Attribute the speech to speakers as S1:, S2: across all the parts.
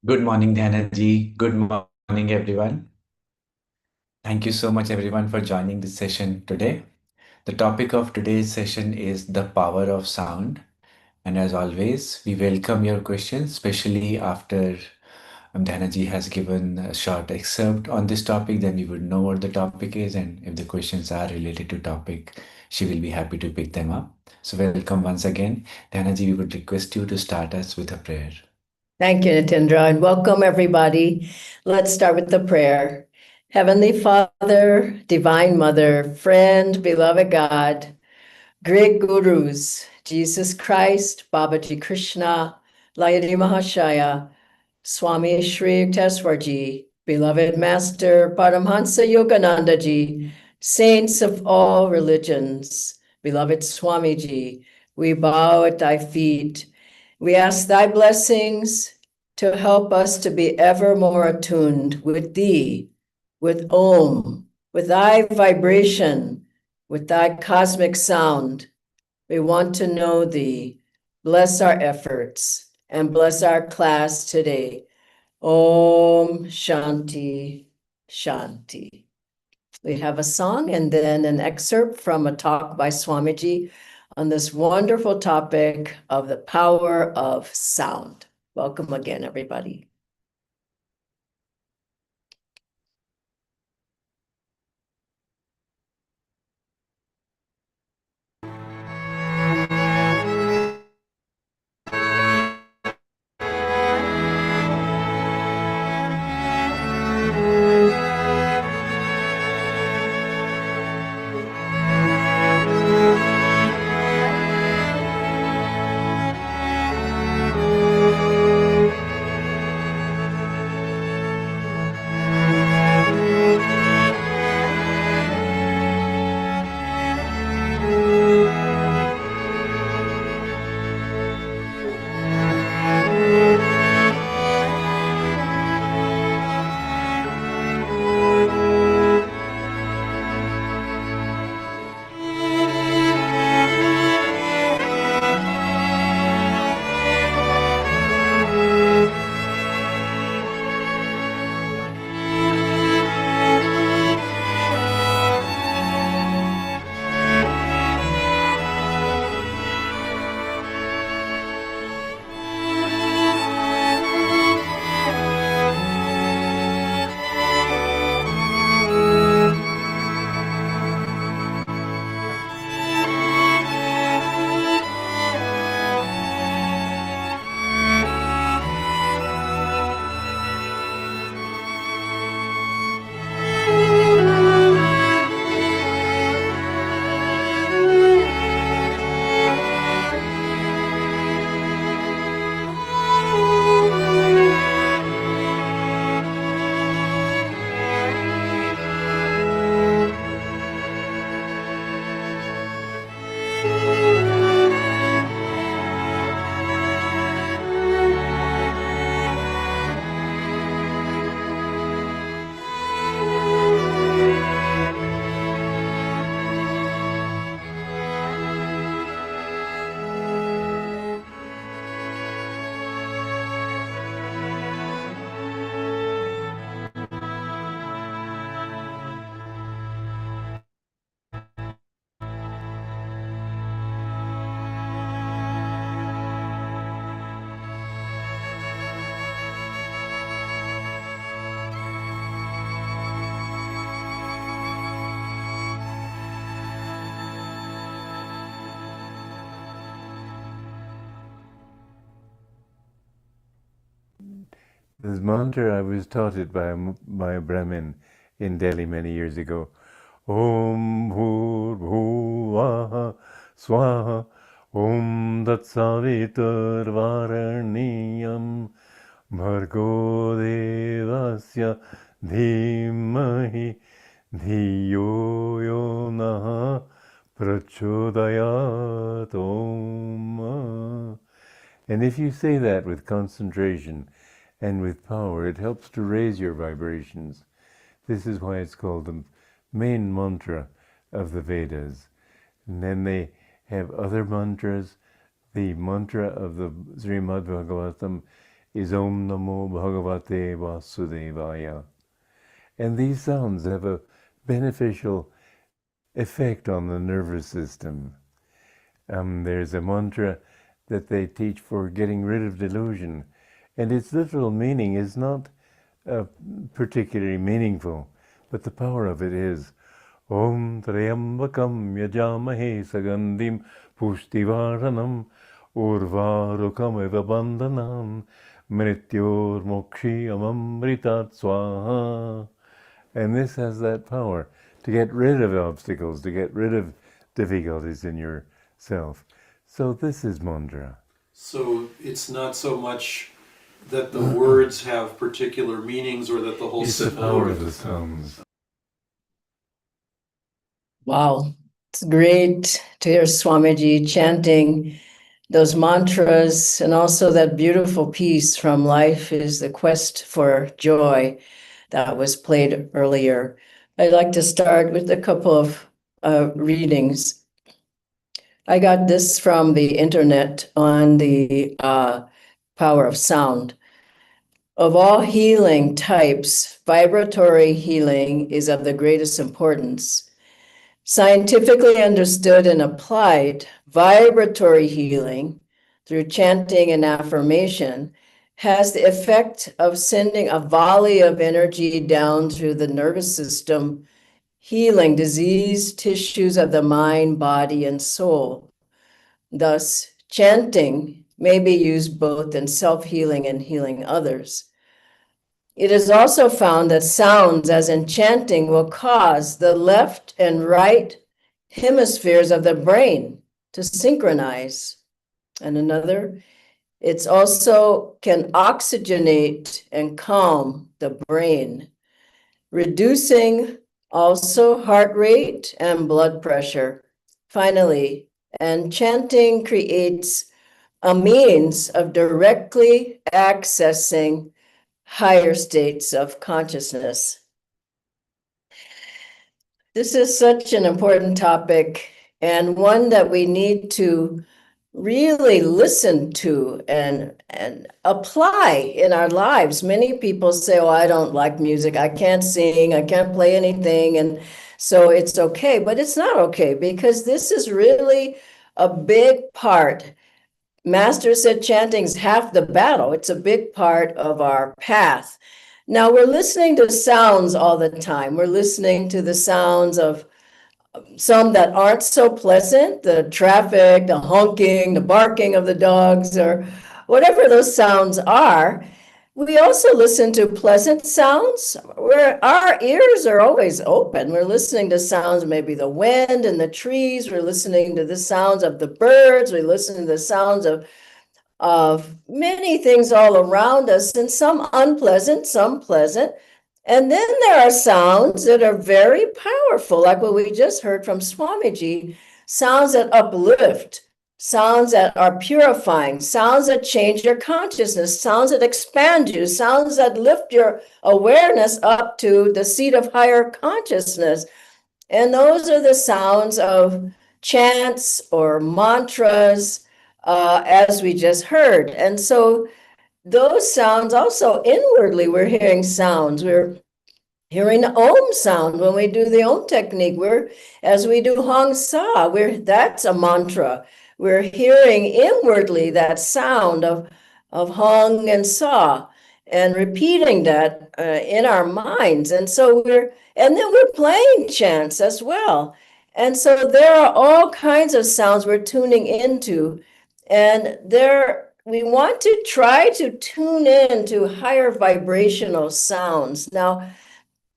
S1: Good morning, Dhyana ji. Good morning, everyone. Thank you so much, everyone, for joining this session today. The topic of today's session is the power of sound. And as always, we welcome your questions, especially after Dhyana ji has given a short excerpt on this topic. Then we would know what the topic is, and if the questions are related to topic, she will be happy to pick them up. So welcome once again. Dhyana ji, we would request you to start us with a prayer.
S2: Thank you, Natindra, and welcome everybody. Let's start with the prayer. Heavenly Father, Divine Mother, friend, beloved God, great gurus, Jesus Christ, Babaji Krishna, Layadi Mahashaya, Swami Shri Yukteswarji, beloved Master Paramhansa Yoganandaji, saints of all religions, beloved Swamiji, we bow at thy feet. We ask thy blessings to help us to be ever more attuned with thee, with Om, with thy vibration, with thy cosmic sound. We want to know thee. Bless our efforts and bless our class today. Om Shanti Shanti. We have a song and then an excerpt from a talk by Swamiji on this wonderful topic of the power of sound. Welcome again, everybody.
S3: This mantra, I was taught it by a Brahmin in Delhi many years ago. Om Bhur Bhuvaha Swaha Om Tat Savitur Varaniyam Bhargo Devasya Dhimahi Dhiyo Yo Prachodayat Om. And if you say that with concentration and with power, it helps to raise your vibrations. This is why it's called the main mantra of the Vedas. And then they have other mantras. The mantra of the Srimad Bhagavatam is Om Namo Bhagavate Vasudevaya. And these sounds have a beneficial effect on the nervous system. There's a mantra that they teach for getting rid of delusion, and its literal meaning is not particularly meaningful, but the power of it is Om Trayambakam Yajamahe Sagandhim Pushtivaranam Urvarukam Eva Bandhanam Mrityor Mokshi Amamritat Swaha. And this has that power to get rid of obstacles, to get rid of difficulties in yourself. So this is mantra.
S4: So it's not so much that the words have particular meanings or that the whole
S3: It's the power of the sounds.
S2: Wow, it's great to hear Swamiji chanting those mantras, and also that beautiful piece from Life is the Quest for Joy that was played earlier. I'd like to start with a couple of readings. I got this from the internet on the power of sound. Of all healing types, vibratory healing is of the greatest importance. Scientifically understood and applied, vibratory healing through chanting and affirmation has the effect of sending a volley of energy down through the nervous system, healing diseased tissues of the mind, body, and soul. Thus, chanting may be used both in self-healing and healing others. It is also found that sounds, as in chanting, will cause the left and right hemispheres of the brain to synchronize. And another, it's also can oxygenate and calm the brain, reducing also heart rate and blood pressure. Finally, and chanting creates a means of directly accessing higher states of consciousness. This is such an important topic, and one that we need to really listen to and apply in our lives. Many people say, oh, I don't like music, I can't sing, I can't play anything, and so it's okay. But it's not okay, because this is really a big part. Master said chanting's half the battle. It's a big part of our path. Now we're listening to sounds all the time. We're listening to the sounds of some that aren't so pleasant, the traffic, the honking, the barking of the dogs, or whatever those sounds are. We also listen to pleasant sounds where our ears are always open. We're listening to sounds, maybe the wind and the trees. We're listening to the sounds of the birds. We listen to the sounds of many things all around us, and some unpleasant, some pleasant. And then there are sounds that are very powerful, like what we just heard from Swamiji, sounds that uplift, sounds that are purifying, sounds that change your consciousness, sounds that expand you, sounds that lift your awareness up to the seat of higher consciousness. And those are the sounds of chants or mantras, as we just heard. And so those sounds also inwardly, we're hearing sounds. We're hearing the Om sound when we do the Om technique. As we do Hong Sa, that's a mantra. We're hearing inwardly that sound of Hong and Sa, and repeating that in our minds. And so then we're playing chants as well. And so there are all kinds of sounds we're tuning into, and we want to try to tune in to higher vibrational sounds. Now,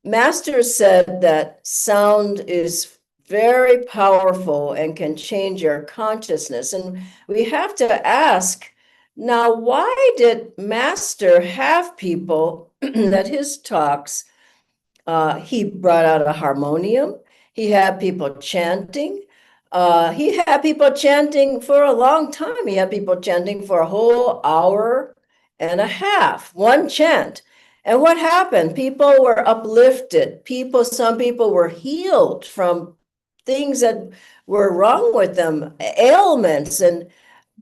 S2: Master said that sound is very powerful and can change your consciousness. And we have to ask, now, why did Master have people that his talks, he brought out a harmonium, he had people chanting, he had people chanting for a long time. He had people chanting for a whole hour and a half, one chant. And what happened? People were uplifted. Some people were healed from things that were wrong with them, ailments. And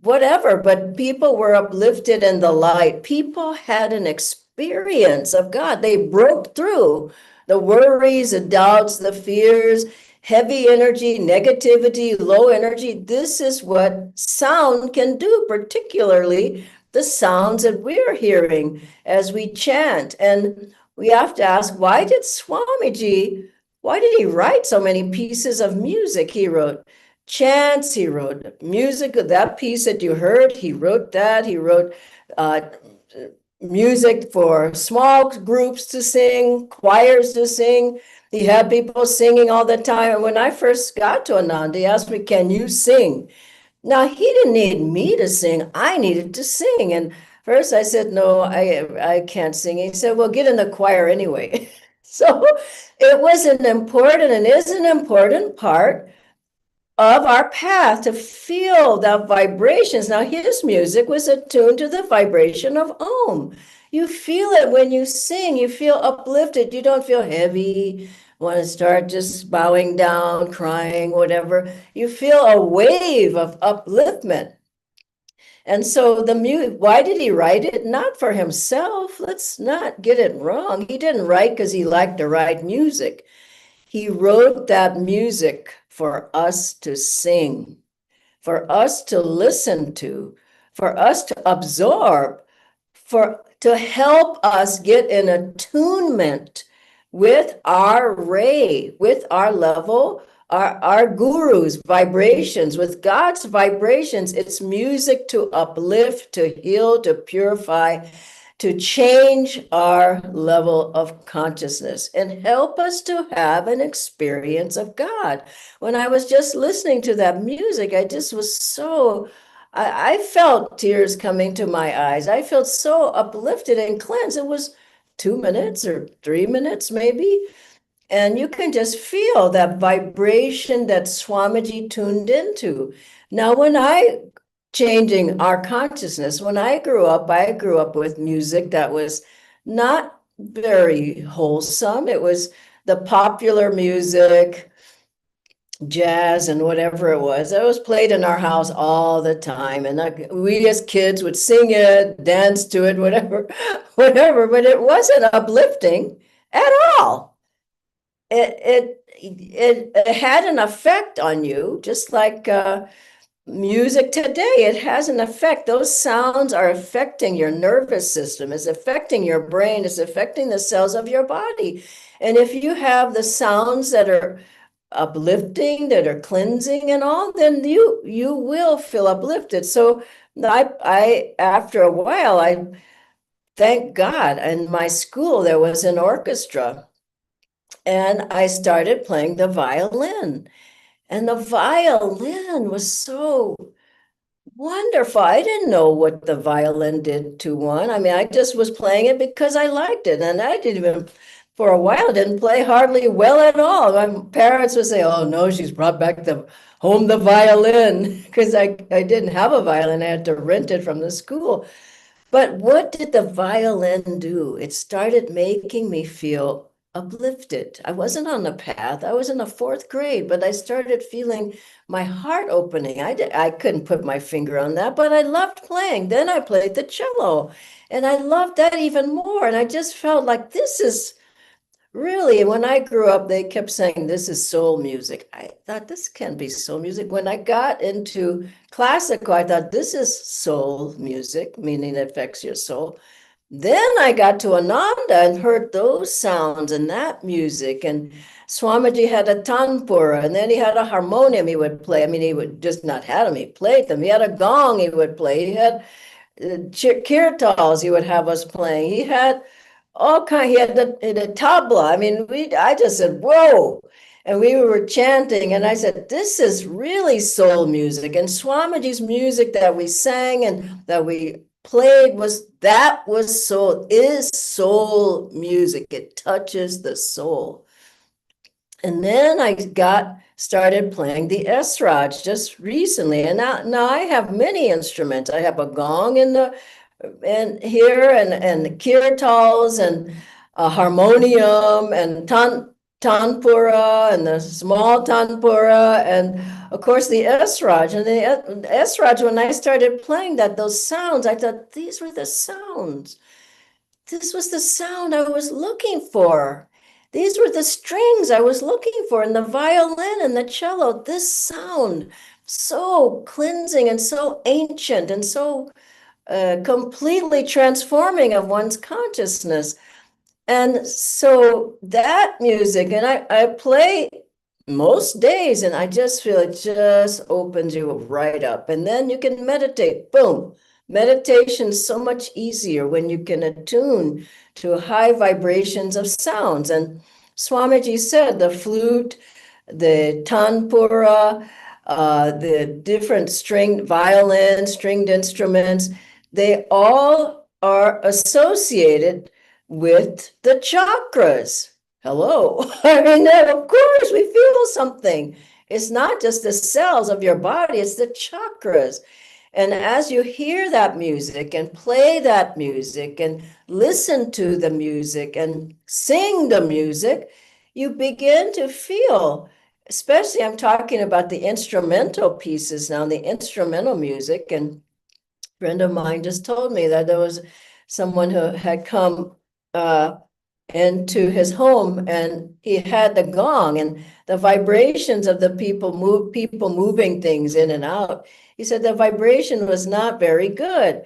S2: whatever, but people were uplifted in the light. People had an experience of God. They broke through the worries, the doubts, the fears, heavy energy, negativity, low energy. This is what sound can do, particularly the sounds that we're hearing as we chant. And we have to ask, why did Swamiji, why did he write so many pieces of music? He wrote chants, he wrote music. That piece that you heard, he wrote that. He wrote uh, music for small groups to sing, choirs to sing. He had people singing all the time. And when I first got to Ananda, he asked me, "Can you sing?" Now, he didn't need me to sing. I needed to sing. And first I said, "No, I can't sing." He said, "Well, get in the choir anyway." So it was an important and is an important part of our path to feel the vibrations. Now, his music was attuned to the vibration of Om. You feel it when you sing, you feel uplifted, you don't feel heavy, want to start just bowing down, crying, whatever. You feel a wave of upliftment. And so the music, why did he write it? Not for himself. Let's not get it wrong. He didn't write because he liked to write music. He wrote that music for us to sing, for us to listen to, for us to absorb, for to help us get in attunement with our ray, with our level, our guru's vibrations, with God's vibrations. It's music to uplift, to heal, to purify, to change our level of consciousness and help us to have an experience of God. When I was just listening to that music, I just was so, I felt tears coming to my eyes. I felt so uplifted and cleansed. It was 2 minutes or 3 minutes, maybe. And you can just feel that vibration that Swamiji tuned into. Now, when I changing our consciousness, when I grew up with music that was not very wholesome. It was the popular music, jazz and whatever it was. It was played in our house all the time. And we as kids would sing it, dance to it, whatever, whatever, but it wasn't uplifting at all. It had an effect on you, just like music today. It has an effect. Those sounds are affecting your nervous system, it's affecting your brain, it's affecting the cells of your body. And if you have the sounds that are uplifting, that are cleansing and all, then you will feel uplifted. So I after a while, I thank God, in my school there was an orchestra, and I started playing the violin. And the violin was so wonderful. I didn't know what the violin did to one. I mean, I just was playing it because I liked it. And I didn't even, for a while, didn't play hardly well at all. My parents would say, "Oh, no, she's brought back home the violin," because I didn't have a violin. I had to rent it from the school. But what did the violin do? It started making me feel uplifted. I wasn't on the path. I was in the fourth grade, but I started feeling my heart opening. I couldn't put my finger on that, but I loved playing. Then I played the cello, and I loved that even more. And I just felt like this is really, when I grew up, they kept saying this is soul music. I thought this can't be soul music. When I got into classical, I thought this is soul music, meaning it affects your soul. Then I got to Ananda and heard those sounds and that music. And Swamiji had a tanpura, and then he had a harmonium he would play. I mean, he would just not had them, he played them. He had a gong he would play. He had kirtals he would have us playing. He had all kind. He had the tabla. I mean, I just said, "Whoa!" And we were chanting, and I said, "This is really soul music." And Swamiji's music that we sang and that we played was soul, is soul music. It touches the soul. And then I started playing the esraj just recently, and now I have many instruments. I have a gong and here and kirtals and a harmonium and tanpura and the small tanpura, and of course the esraj. And the esraj, when I started playing that, those sounds, I thought these were the sounds. This was the sound I was looking for. These were the strings I was looking for, and the violin and the cello. This sound, so cleansing and so ancient and so completely transforming of one's consciousness. And so that music, and I play most days, and I just feel it just opens you right up. And then you can meditate. Boom. Meditation is so much easier when you can attune to high vibrations of sounds. And Swamiji said the flute, the tanpura, the different violin, stringed instruments, they all are associated with the chakras. Hello. I mean, of course, we feel something. It's not just the cells of your body, it's the chakras. And as you hear that music and play that music and listen to the music and sing the music, you begin to feel, especially I'm talking about the instrumental pieces now, the instrumental music. And a friend of mine just told me that there was someone who had come into his home, and he had the gong and the vibrations of the people moving things in and out. He said the vibration was not very good.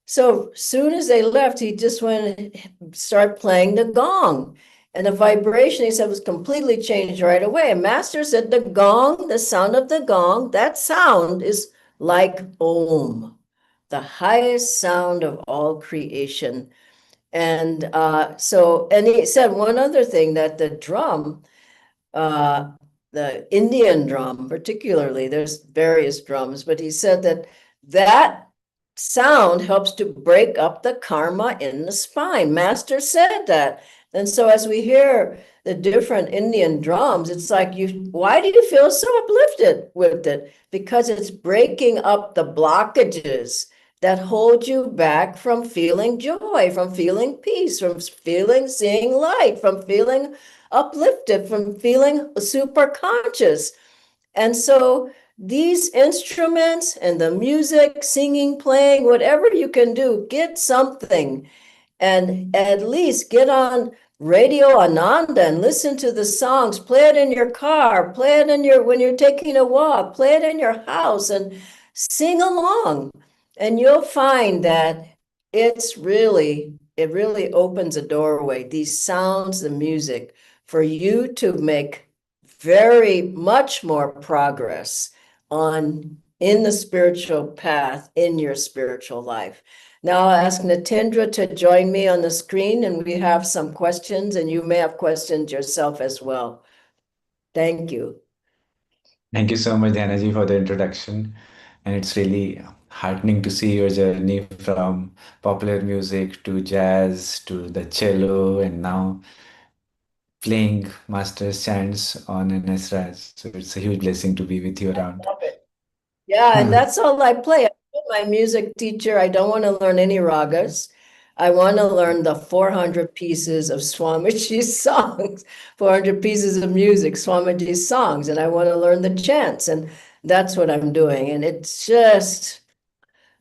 S2: So soon as they left, he just went and started playing the gong. And the vibration, he said, was completely changed right away. And Master said the gong, the sound of the gong, that sound is like Om, the highest sound of all creation. And and he said one other thing, that the drum, the Indian drum particularly, there's various drums, but he said that that sound helps to break up the karma in the spine. Master said that. And so as we hear the different Indian drums, it's like, why do you feel so uplifted with it? Because it's breaking up the blockages that hold you back from feeling joy, from feeling peace, from seeing light, from feeling uplifted, from feeling super conscious. And so these instruments and the music, singing, playing, whatever you can do, get something, and at least get on Radio Ananda and listen to the songs. Play it in your car, play it when you're taking a walk, play it in your house, and sing along. And you'll find that it really opens a doorway, these sounds, the music, for you to make very much more progress in the spiritual path, in your spiritual life. Now I'll ask Natindra to join me on the screen, and we have some questions, and you may have questions yourself as well. Thank you.
S1: Thank you so much, Dhyanaji, for the introduction. And it's really heartening to see your journey from popular music to jazz to the cello and now playing master's chants on an Esraj. So it's a huge blessing to be with you around.
S2: Love it. Yeah, and that's all I play. I told my music teacher I don't want to learn any ragas. I want to learn the 400 pieces of Swamiji's songs, 400 pieces of music, Swamiji's songs, and I want to learn the chants, and that's what I'm doing. And it's just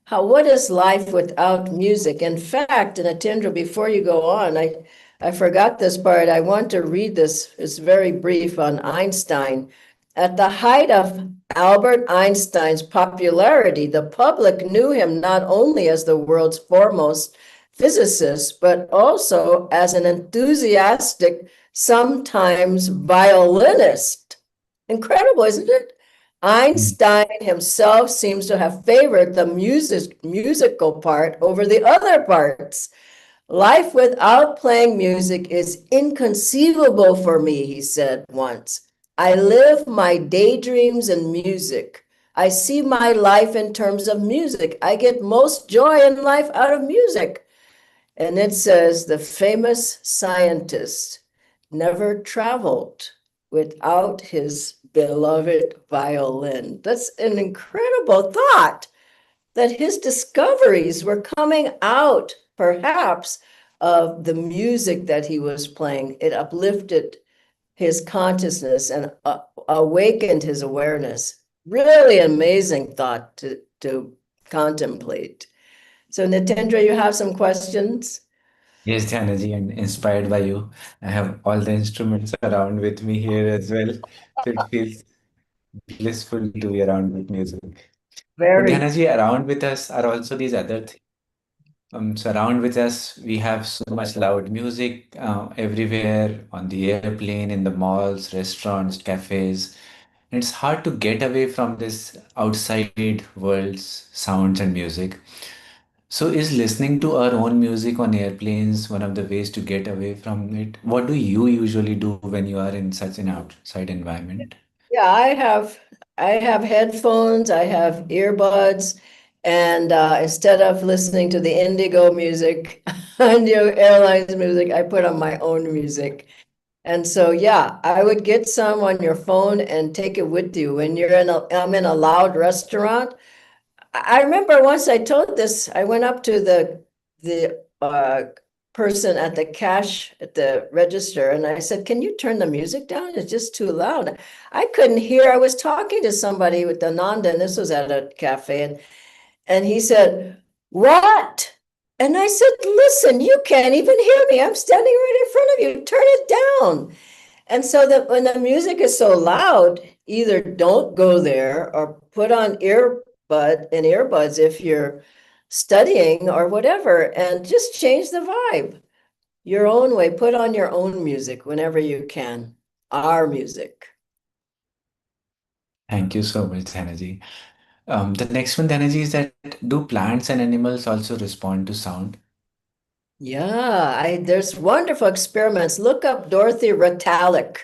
S2: what is life without music? In fact, and Atindra, before you go on, I forgot this part. I want to read this. It's very brief on Einstein. At the height of Albert Einstein's popularity, the public knew him not only as the world's foremost physicist, but also as an enthusiastic, sometimes violinist. Incredible, isn't it? Einstein himself seems to have favored the musical part over the other parts. Life without playing music is inconceivable for me, he said once. I live my daydreams in music. I see my life in terms of music. I get most joy in life out of music. And it says the famous scientist never traveled without his beloved violin. That's an incredible thought, that his discoveries were coming out, perhaps, of the music that he was playing. It uplifted his consciousness and awakened his awareness. Really amazing thought to contemplate. So, Nitendra, you have some questions?
S1: Yes, Dhyanaji, and inspired by you, I have all the instruments around with me here as well. So it feels blissful to be around with music. So
S2: Very.
S1: Dhyanaji, around with us are also these other things. Surround with us, we have so much loud music everywhere on the airplane, in the malls, restaurants, cafes. And it's hard to get away from this outside world's sounds and music. So, is listening to our own music on airplanes one of the ways to get away from it? What do you usually do when you are in such an outside environment?
S2: Yeah, I have headphones, I have earbuds, and instead of listening to the Indigo music and airlines music, I put on my own music. And so, yeah, I would get some on your phone and take it with you. When I'm in a loud restaurant, I remember once I told this, I went up to the person at the cash at the register and I said, "Can you turn the music down? It's just too loud." I couldn't hear. I was talking to somebody with Ananda, and this was at a cafe, and he said, "What?" And I said, "Listen, you can't even hear me. I'm standing right in front of you. Turn it down." And so that when the music is so loud, either don't go there or put on earbuds if you're studying or whatever, and just change the vibe your own way. Put on your own music whenever you can. Our music.
S1: Thank you so much, Dhanaji. The next one, Dhanaji, is that do plants and animals also respond to sound?
S2: Yeah, there's wonderful experiments. Look up Dorothy Ritalik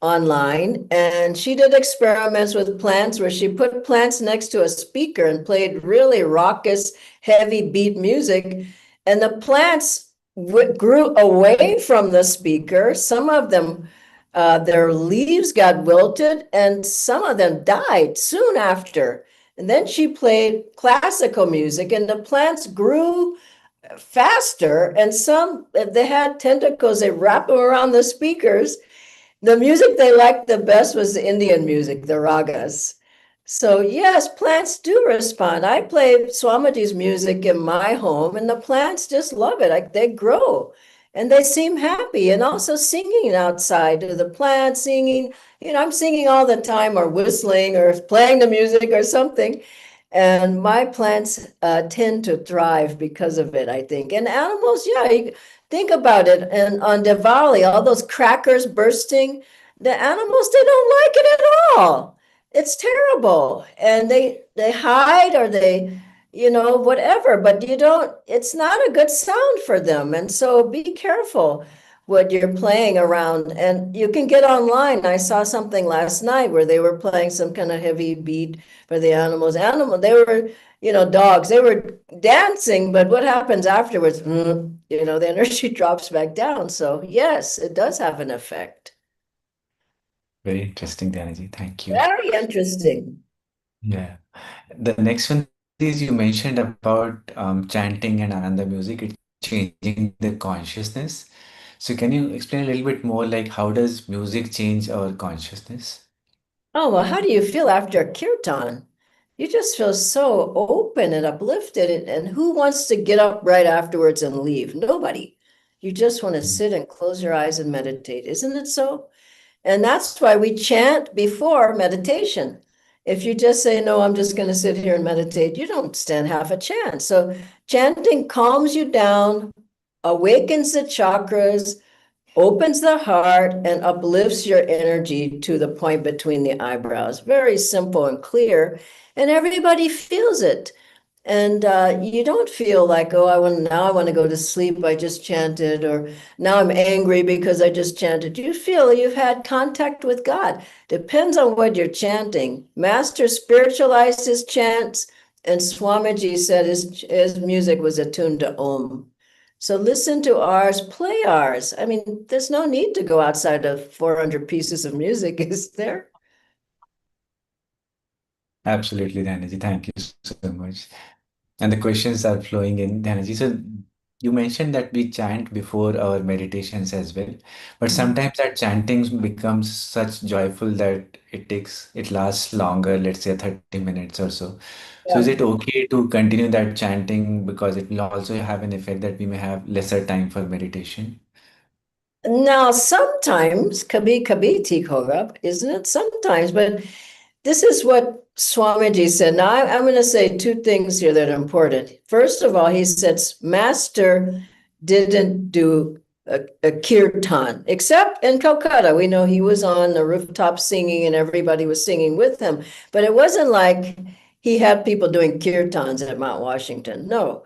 S2: online, and she did experiments with plants where she put plants next to a speaker and played really raucous, heavy beat music, and the plants grew away from the speaker. Some of them, their leaves got wilted, and some of them died soon after. And then she played classical music, and the plants grew faster, and some they had tentacles, they wrap them around the speakers. The music they liked the best was the Indian music, the ragas. So yes, plants do respond. I play Swamiji's music in my home, and the plants just love it. Like they grow, and they seem happy. And also singing outside to the plants, singing. I'm singing all the time, or whistling, or playing the music, or something. And my plants tend to thrive because of it, I think. And animals, yeah, you think about it. And on Diwali, all those crackers bursting, the animals, they don't like it at all. It's terrible. And they hide or they, whatever, but it's not a good sound for them. And so be careful what you're playing around. And you can get online. I saw something last night where they were playing some kind of heavy beat for the animals. They were, dogs, they were dancing, but what happens afterwards? The energy drops back down. So yes, it does have an effect.
S1: Very interesting, Dhanaji. Thank you.
S2: Very interesting.
S1: Yeah. The next one is you mentioned about chanting and Ananda music, it's changing the consciousness. So can you explain a little bit more like how does music change our consciousness?
S2: Oh, well, how do you feel after a kirtan? You just feel so open and uplifted. And who wants to get up right afterwards and leave? Nobody. You just want to
S1: Mm.
S2: sit and close your eyes and meditate. Isn't it so? And that's why we chant before meditation. If you just say, "No, I'm just going to sit here and meditate," you don't stand half a chance. So chanting calms you down, awakens the chakras, opens the heart, and uplifts your energy to the point between the eyebrows. Very simple and clear, and everybody feels it. And you don't feel like, "Oh, I want to go to sleep. I just chanted," or "Now I'm angry because I just chanted." You feel you've had contact with God. Depends on what you're chanting. Master spiritualized his chants, and Swamiji said his music was attuned to Om. So listen to ours, play ours. I mean, there's no need to go outside of 400 pieces of music, is there?
S1: Absolutely, Dhanaji. Thank you so much. And the questions are flowing in, Dhanaji. So You mentioned that we chant before our meditations as well, but
S2: Mhm.
S1: sometimes that chanting becomes such joyful that it lasts longer, let's say 30 minutes or so. So is it
S2: Yeah.
S1: okay to continue that chanting because it will also have an effect that we may have lesser time for meditation?
S2: Now, sometimes kabhi kabhi theek hoga, isn't it? Sometimes, but this is what Swamiji said. Now, I'm going to say two things here that are important. First of all, he said Master didn't do a kirtan, except in Calcutta. We know he was on the rooftop singing and everybody was singing with him. But it wasn't like he had people doing kirtans at Mount Washington. No.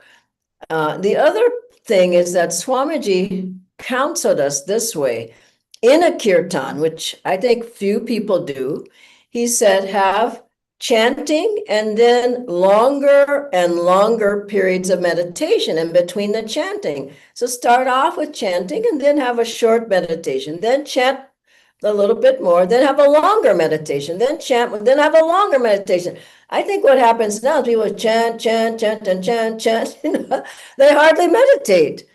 S2: The other thing is that Swamiji counseled us this way. In a kirtan, which I think few people do, he said, have chanting and then longer and longer periods of meditation in between the chanting. So start off with chanting and then have a short meditation, then chant a little bit more, then have a longer meditation, then chant, then have a longer meditation. I think what happens now is people chant, chant, chant, and chant, chant. They hardly meditate.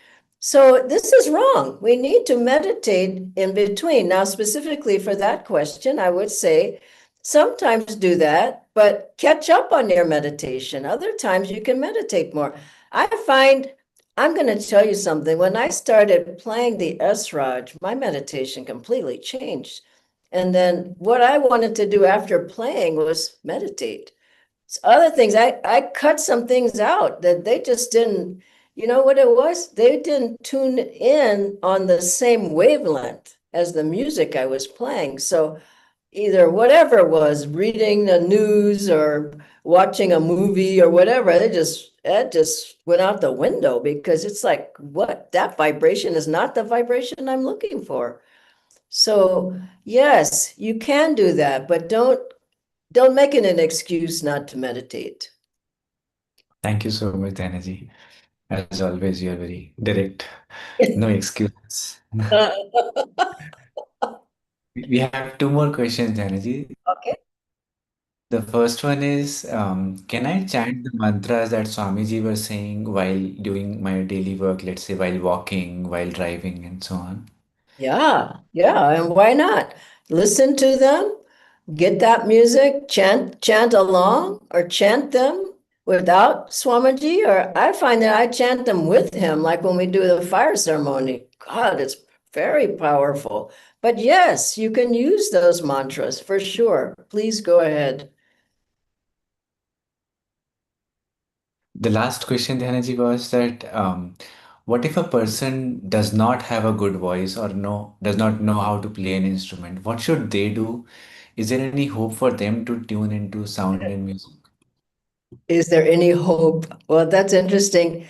S2: So this is wrong. We need to meditate in between. Now, specifically for that question, I would say sometimes do that, but catch up on your meditation. Other times you can meditate more. I find I'm going to tell you something. When I started playing the Esraj, my meditation completely changed. And then what I wanted to do after playing was meditate. Other things, I cut some things out that they just didn't, you know what it was? They didn't tune in on the same wavelength as the music I was playing. So either whatever it was, reading the news or watching a movie or whatever, it just went out the window because it's like, what? That vibration is not the vibration I'm looking for. So yes, you can do that, but don't make it an excuse not to meditate.
S1: Thank you so much, Dhanaji. As always, you're very direct. No excuses. We have two more questions, Dhanaji.
S2: Okay.
S1: The first one is, can I chant the mantras that Swamiji was saying while doing my daily work, let's say while walking, while driving, and so on?
S2: Yeah, and why not? Listen to them, get that music, chant along, or chant them without Swamiji, or I find that I chant them with him, like when we do the fire ceremony. God, it's very powerful. But yes, you can use those mantras for sure. Please go ahead.
S1: The last question, Dhanaji, was that what if a person does not have a good voice or does not know how to play an instrument? What should they do? Is there any hope for them to tune into sound and music?
S2: Is there any hope? Well, that's interesting.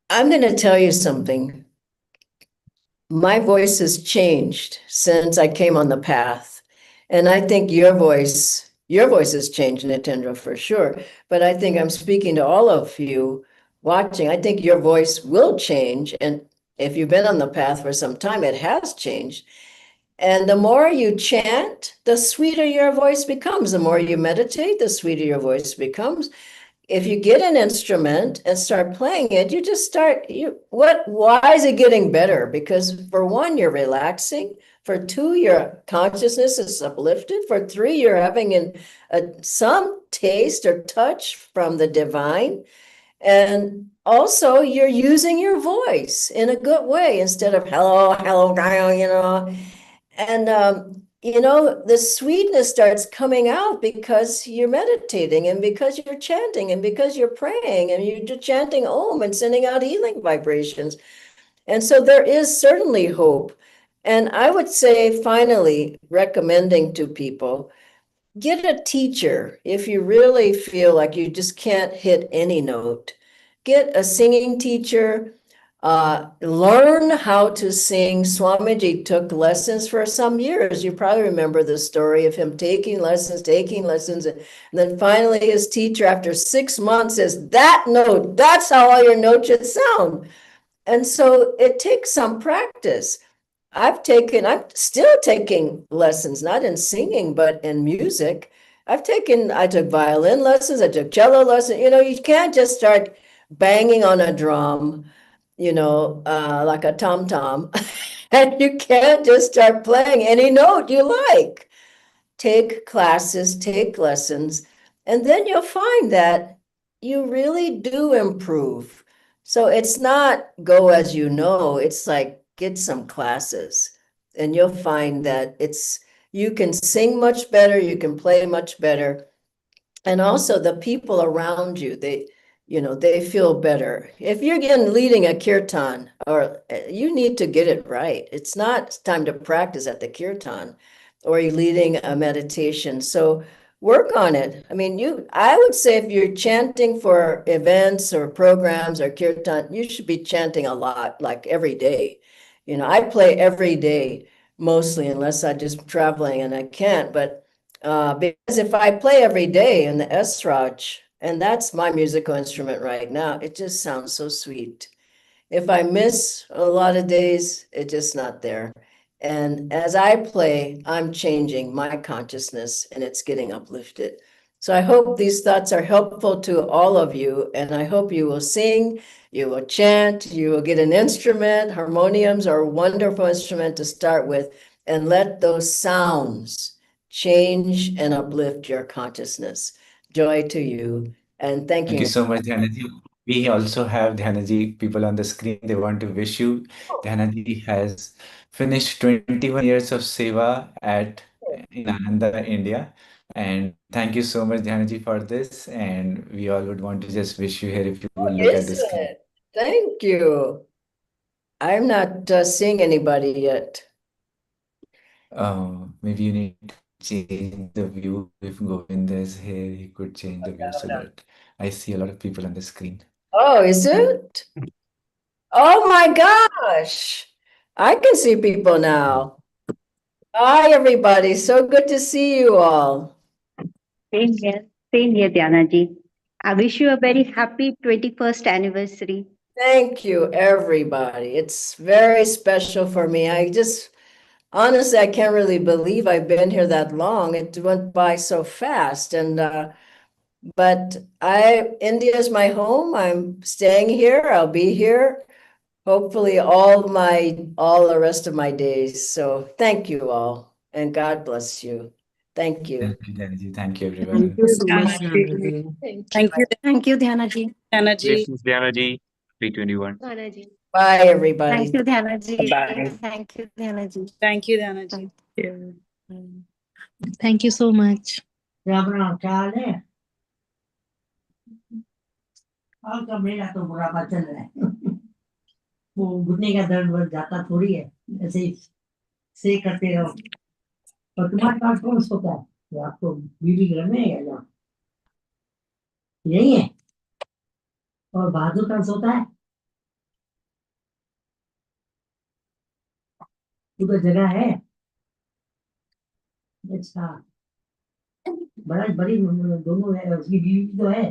S2: I'm going to tell you something. My voice has changed since I came on the path. And I think your voice has changed, Nitendra, for sure. But I think I'm speaking to all of you watching. I think your voice will change. And if you've been on the path for some time, it has changed. And the more you chant, the sweeter your voice becomes. The more you meditate, the sweeter your voice becomes. If you get an instrument and start playing it, you just start why is it getting better? Because for one, you're relaxing. For two, your consciousness is uplifted. For three, you're having some taste or touch from the divine. And also you're using your voice in a good way instead of hello, hello, and the sweetness starts coming out because you're meditating and because you're chanting and because you're praying and you're chanting Om and sending out healing vibrations. And so there is certainly hope. And I would say, finally, recommending to people, get a teacher if you really feel like you just can't hit any note. Get a singing teacher. Learn how to sing. Swamiji took lessons for some years. You probably remember the story of him taking lessons. And then finally his teacher, after 6 months, says, that note, that's how all your notes should sound. And so it takes some practice. I'm still taking lessons, not in singing, but in music. I took violin lessons, I took cello lessons. You can't just start banging on a drum like a tom-tom. And you can't just start playing any note you like. Take classes, take lessons, and then you'll find that you really do improve. So it's not go as you know, it's like get some classes, and you'll find that you can sing much better, you can play much better. And also the people around you, they feel better. If you're getting leading a kirtan, or you need to get it right. It's not time to practice at the kirtan, or you're leading a meditation. So work on it. I mean, I would say if you're chanting for events or programs or kirtan, you should be chanting a lot, like every day. I play every day mostly, unless I'm just traveling and I can't, but because if I play every day in the Esraj, and that's my musical instrument right now, it just sounds so sweet. If I miss a lot of days, it's just not there. And as I play, I'm changing my consciousness and it's getting uplifted. So I hope these thoughts are helpful to all of you. And I hope you will sing, you will chant, you will get an instrument. Harmoniums are a wonderful instrument to start with, and let those sounds change and uplift your consciousness. Joy to you. And thank
S1: Thank you
S2: you.
S1: so much, Dhyanaji. We also have Dhyanaji people on the screen. They want to wish you. Dhyanaji has finished 21 years of seva at in Ananda, India. And thank you so much, Dhyanaji, for this. And we all would want to just wish you here if you will look at
S2: Is
S1: the screen.
S2: it? Thank you. I'm not seeing anybody yet.
S1: Maybe you need to change the view. If Govind is here, he could change the view so that I see a lot of people on the screen.
S2: Oh, is it? Oh my gosh. I can see people now. Hi, everybody. So good to see you all.
S5: Same here, Dhyanaji. I wish you a very happy 21st anniversary.
S2: Thank you, everybody. It's very special for me. Honestly, I can't really believe I've been here that long. It went by so fast. But India is my home. I'm staying here. I'll be here. Hopefully all the rest of my days. So thank you all, and God bless you. Thank you.
S1: Thank you, Dhyanaji. Thank you,
S5: Thank
S1: everyone.
S5: you so much.
S2: Thank you.
S6: Thank you, Dhyanaji.
S7: Blessings, Dhyanaji. 321.
S2: Bye, everybody.
S5: Thank you, Dhyanaji.
S7: Bye.
S5: Thank you, Dhyanaji.
S6: Thank you, Dhyanaji.
S8: Thank you so much.
S9: आपका मेरा तो बुढ़ापा चल रहा है वो घुटने का दर्द वर्द जाता थोड़ी है ऐसे ही से करते रहो और तुम्हारे पास कौन सोता है तो आपको बीबी घर में है या यही है और बहादुर कौन सोता है उधर जगह है अच्छा बड़ा बड़ी दोनों है उसकी बीवी तो है